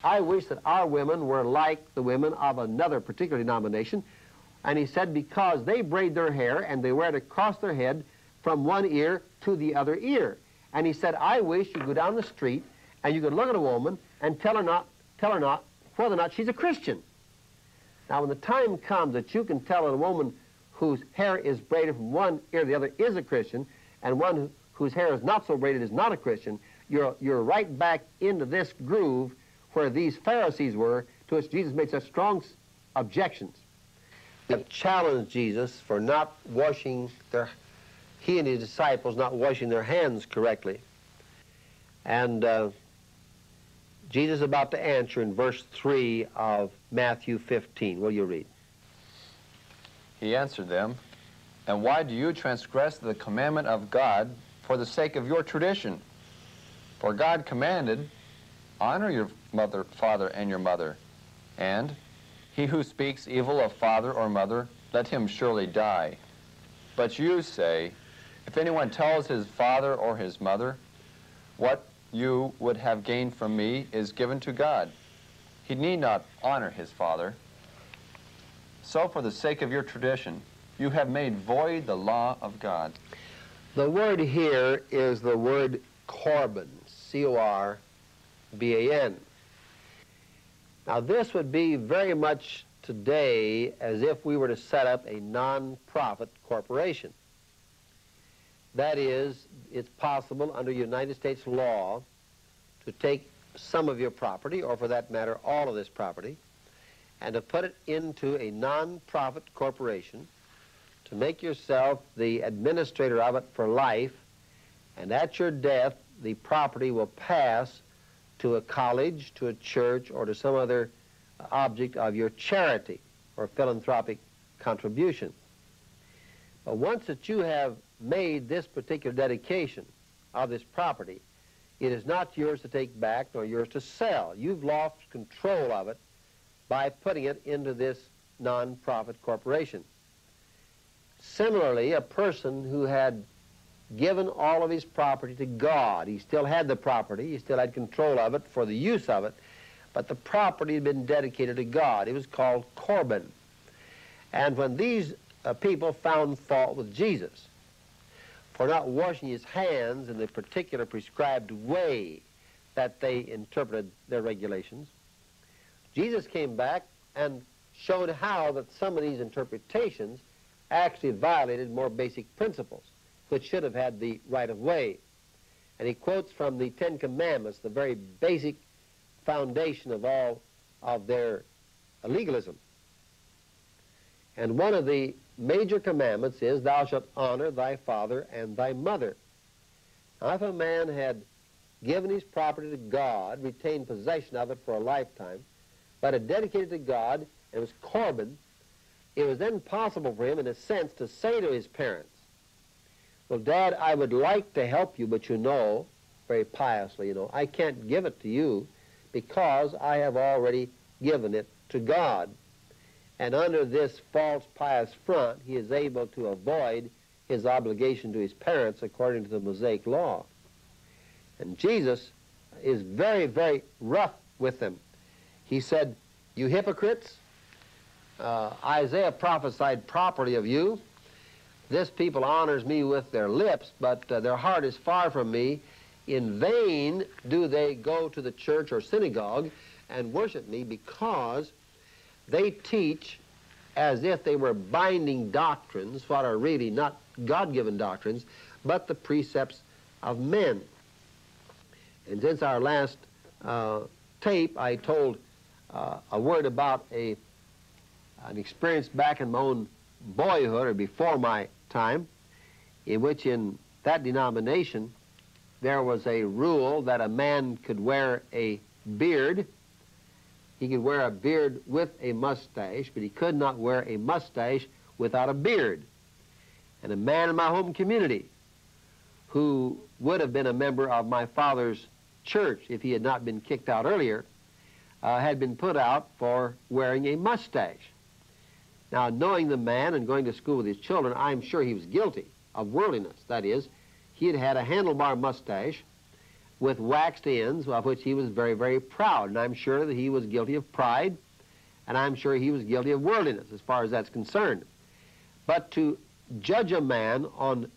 I wish that our women were like the women of another particular denomination. And he said, because they braid their hair and they wear it across their head from one ear to the other ear. And he said, I wish you go down the street and you could look at a woman and tell her not whether or not she's a Christian. Now, when the time comes that you can tell a woman whose hair is braided from one ear to the other is a Christian, and one whose hair is not so braided is not a Christian, you're right back into this groove where these Pharisees were, to which Jesus made such strong objections. They challenged Jesus for not washing he and his disciples not washing their hands correctly. And Jesus is about to answer in verse 3 of Matthew 15. Will you read? He answered them, "And why do you transgress the commandment of God for the sake of your tradition? For God commanded, honor your father and your mother, and he who speaks evil of father or mother, let him surely die. But you say, if anyone tells his father or his mother, what you would have gained from me is given to God, he need not honor his father. So for the sake of your tradition, you have made void the law of God." The word here is the word Corban, C-O-R-B-A-N. Now, this would be very much today as if we were to set up a non-profit corporation. That is, it's possible under United States law to take some of your property, or for that matter, all of this property, and to put it into a non-profit corporation, to make yourself the administrator of it for life, and at your death, the property will pass to a college, to a church, or to some other object of your charity or philanthropic contribution. But once that you have made this particular dedication of this property, it is not yours to take back nor yours to sell. You've lost control of it by putting it into this non-profit corporation. Similarly, a person who had given all of his property to God, he still had the property, he still had control of it for the use of it, but the property had been dedicated to God. It was called Corban. And when these people found fault with Jesus for not washing his hands in the particular prescribed way that they interpreted their regulations, Jesus came back and showed how that some of these interpretations actually violated more basic principles, which should have had the right of way. And he quotes from the Ten Commandments, the very basic foundation of all of their legalism. And one of the major commandments is, thou shalt honor thy father and thy mother. Now, if a man had given his property to God, retained possession of it for a lifetime, but had dedicated to God, and it was Corban, it was then possible for him, in a sense, to say to his parents, well, Dad, I would like to help you, but you know, very piously, you know, I can't give it to you because I have already given it to God. And under this false pious front, he is able to avoid his obligation to his parents according to the Mosaic law. And Jesus is very, very rough with them. He said, you hypocrites, Isaiah prophesied properly of you. This people honors me with their lips, but their heart is far from me. In vain do they go to the church or synagogue and worship me, because they teach as if they were binding doctrines, what are really not God-given doctrines, but the precepts of men. And since our last tape, I told a word about an experience back in my own boyhood, or before my time, in which in that denomination there was a rule that a man could wear a beard. He could wear a beard with a mustache, but he could not wear a mustache without a beard. And a man in my home community who would have been a member of my father's church if he had not been kicked out earlier, had been put out for wearing a mustache. Now, knowing the man and going to school with his children, I'm sure he was guilty of worldliness. That is, he had had a handlebar mustache, with waxed ends, of which he was very, very proud. And I'm sure that he was guilty of pride, and I'm sure he was guilty of worldliness as far as that's concerned. But to judge a man on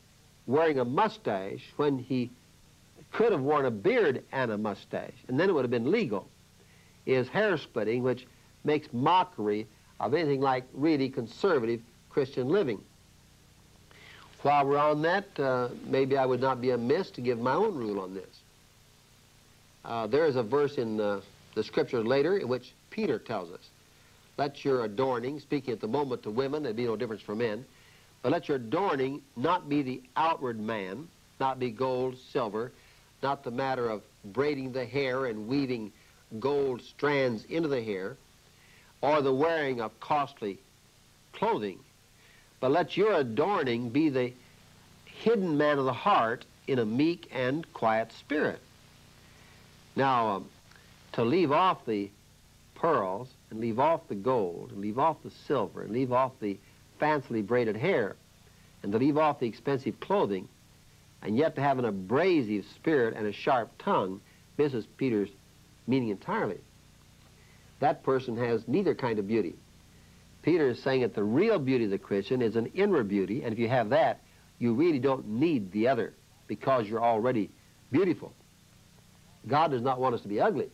wearing a mustache when he could have worn a beard and a mustache, and then it would have been legal, is hair-splitting, which makes mockery of anything like really conservative Christian living. While we're on that, maybe I would not be amiss to give my own rule on this. There is a verse in the Scriptures later in which Peter tells us, let your adorning, speaking at the moment to women, there'd be no difference for men, but let your adorning not be the outward man, not be gold, silver, not the matter of braiding the hair and weaving gold strands into the hair, or the wearing of costly clothing, but let your adorning be the hidden man of the heart in a meek and quiet spirit. Now, to leave off the pearls, and leave off the gold, and leave off the silver, and leave off the fancily braided hair, and to leave off the expensive clothing, and yet to have an abrasive spirit and a sharp tongue, misses Peter's meaning entirely. That person has neither kind of beauty. Peter is saying that the real beauty of the Christian is an inward beauty, and if you have that, you really don't need the other because you're already beautiful. God does not want us to be ugly.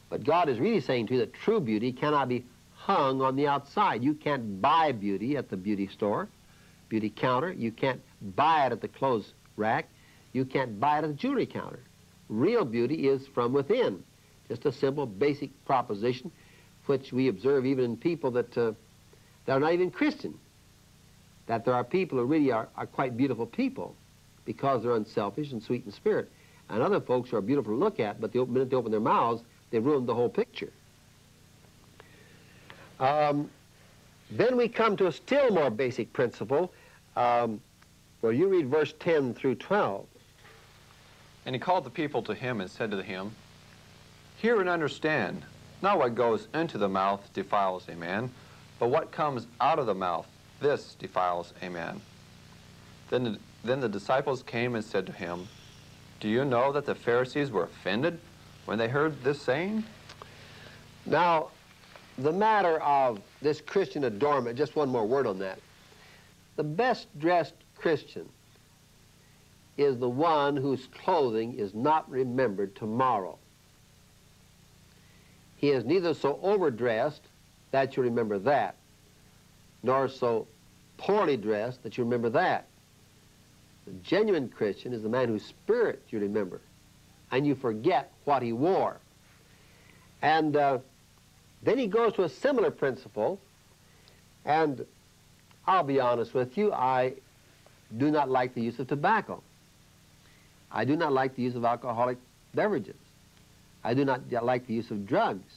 But God is really saying to you that true beauty cannot be hung on the outside. You can't buy beauty at the beauty store, beauty counter. You can't buy it at the clothes rack. You can't buy it at the jewelry counter. Real beauty is from within. Just a simple, basic proposition which we observe even in people that are not even Christian. That there are people who really are quite beautiful people because they're unselfish and sweet in spirit. And other folks who are beautiful to look at, but the minute they open their mouths, they ruin the whole picture. Then we come to a still more basic principle where you read verse 10 through 12. And he called the people to him and said to him, hear and understand, not what goes into the mouth defiles a man, but what comes out of the mouth, this defiles a man. Then the disciples came and said to him, do you know that the Pharisees were offended when they heard this saying? Now, the matter of this Christian adornment, just one more word on that. The best dressed Christian is the one whose clothing is not remembered tomorrow. He is neither so overdressed that you remember that, nor so poorly dressed that you remember that. The genuine Christian is the man whose spirit you remember, and you forget what he wore. And then he goes to a similar principle, and I'll be honest with you, I do not like the use of tobacco. I do not like the use of alcoholic beverages. I do not like the use of drugs.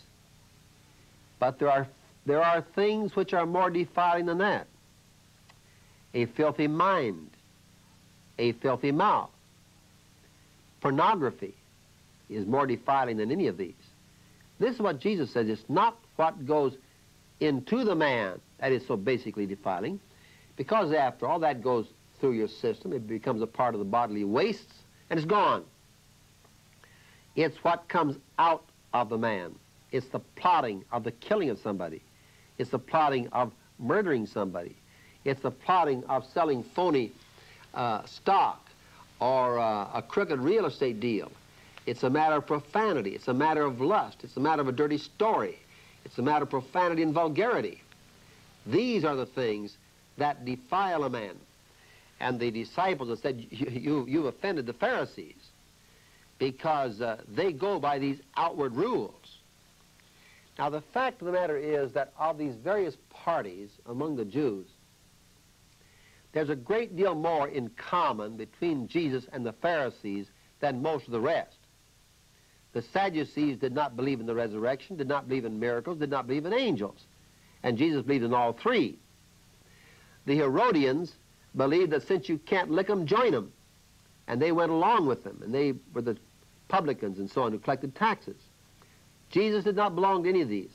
But there are things which are more defiling than that. A filthy mind, a filthy mouth. Pornography is more defiling than any of these. This is what Jesus says. It's not what goes into the man that is so basically defiling, because after all that goes through your system, it becomes a part of the bodily wastes, and it's gone. It's what comes out of the man. It's the plotting of the killing of somebody. It's the plotting of murdering somebody. It's the plotting of selling phony stock or a crooked real estate deal. It's a matter of profanity. It's a matter of lust. It's a matter of a dirty story. It's a matter of profanity and vulgarity. These are the things that defile a man. And the disciples have said, you've offended the Pharisees because they go by these outward rules. Now, the fact of the matter is that of these various parties among the Jews, there's a great deal more in common between Jesus and the Pharisees than most of the rest. The Sadducees did not believe in the resurrection, did not believe in miracles, did not believe in angels. And Jesus believed in all three. The Herodians believed that since you can't lick them, join them. And they went along with them. And they were the publicans and so on who collected taxes. Jesus did not belong to any of these.